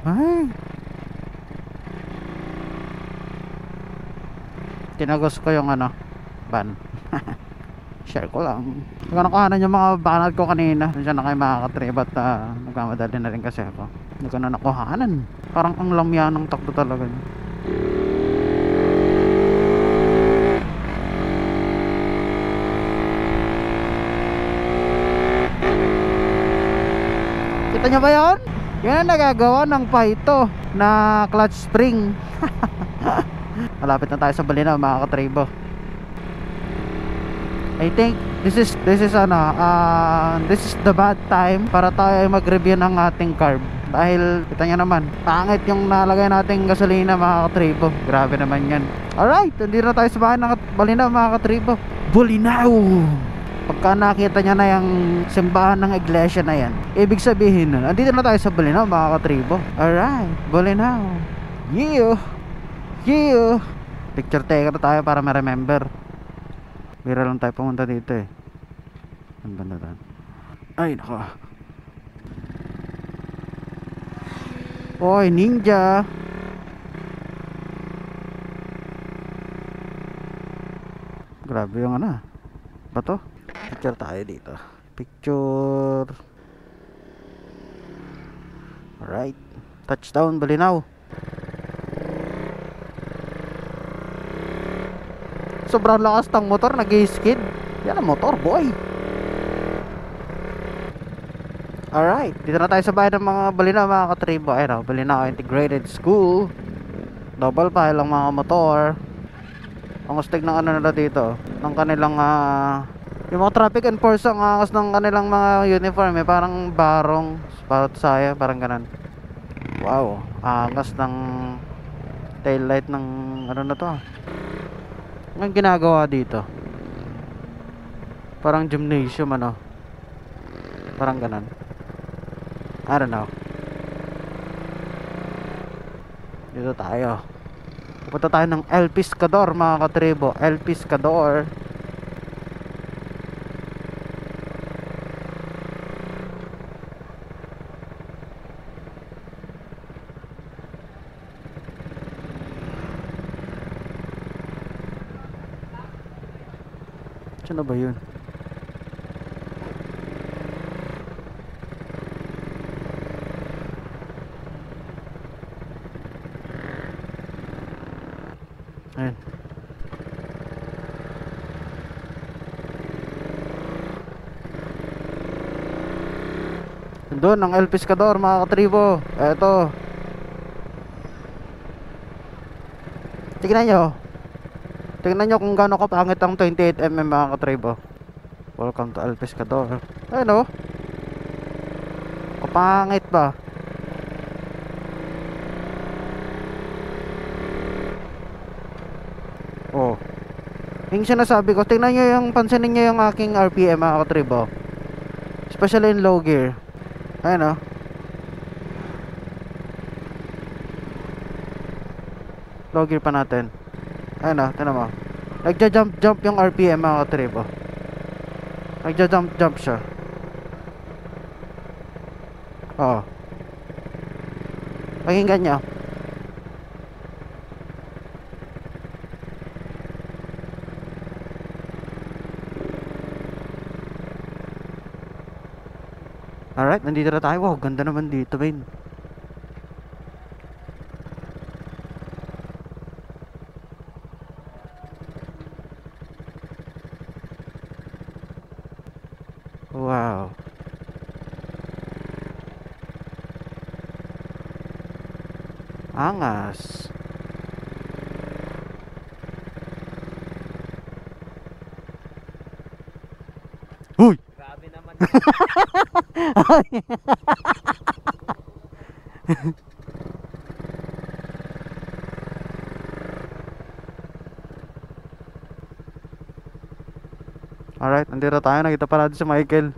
Ay, tinagos ko yung ano, van. Share ko lang. Kung nakuhanan yung mga banat ko kanina, nandiyan na kayo makakatrip at nagmamadali na rin kasi ako. Hindi ko na nakuhanan. Parang ang lamya ng takbo talaga niya. Kita nyo ba yun? Yan ang nagagawa ng Paito na clutch spring. Malapit na tayo sa Balinaw mga katribo. I think this is this is the bad time para tayo mag-review ng ating carb. Dahil kita nyo naman, pangit yung nalagay nating gasolina mga katribo. Grabe naman yan. Alright, hindi na tayo sa bahay ng Balinaw mga katribo. Balinaw! Pagka nakita nyo na yung simbahan ng iglesia na yan, ibig sabihin nun, andito na tayo sa Balinaw mga katribo. Alright, Balinaw. Yeah! Yeah! Picture taker na tayo para ma-remember. Bira lang tayo pumunta dito eh. Ang banda doon. Ay nako. Oy ninja. Grabe yung ano. Bato. Picture tayo dito. Picture. Alright. Touchdown Balinaw. Sobrang lakas ng motor, nag-skid. Yan ang motor, boy. Alright, dito na tayo sa bahay ng mga Balinaw mga katribo. Ayun o, Balinaw Integrated School. Double file ang mga motor. Ang ustig ng ano nila dito, ng kanilang yung mga traffic enforcer, ang angas ng kanilang mga uniform eh, parang barong, parang saya, parang ganun. Wow, angas ng tail light ng ano na to. Ang ginagawa dito, parang gymnasium ano, parang ganun. I don't know. Dito tayo. Pupunta tayo ng El Pescador mga katribo. El Pescador. Saan na ba yun? Ayun. Doon ang El Pescador mga katribo. Eto. Tignan nyo. Tingnan nyo kung gaano kapangit ang 28mm mga katribo. Welcome to El Pescador. Ayun o. Kapangit ba? Oh. Yung sinasabi ko, tingnan nyo yung, pansinin nyo yung aking RPM mga katribo. Especially in low gear. Ayun o. Low gear pa natin. Ayun o, tingnan mo. Nagja-jump yung RPM mga katribo. Nagja-jump siya. Oo. Pakinggan nyo. Alright, nandito na tayo. Wow, ganda naman dito, man. Wow. Angas. Uy! Grabe naman. Alright, nandito tayo. Nakita pa natin si Michael.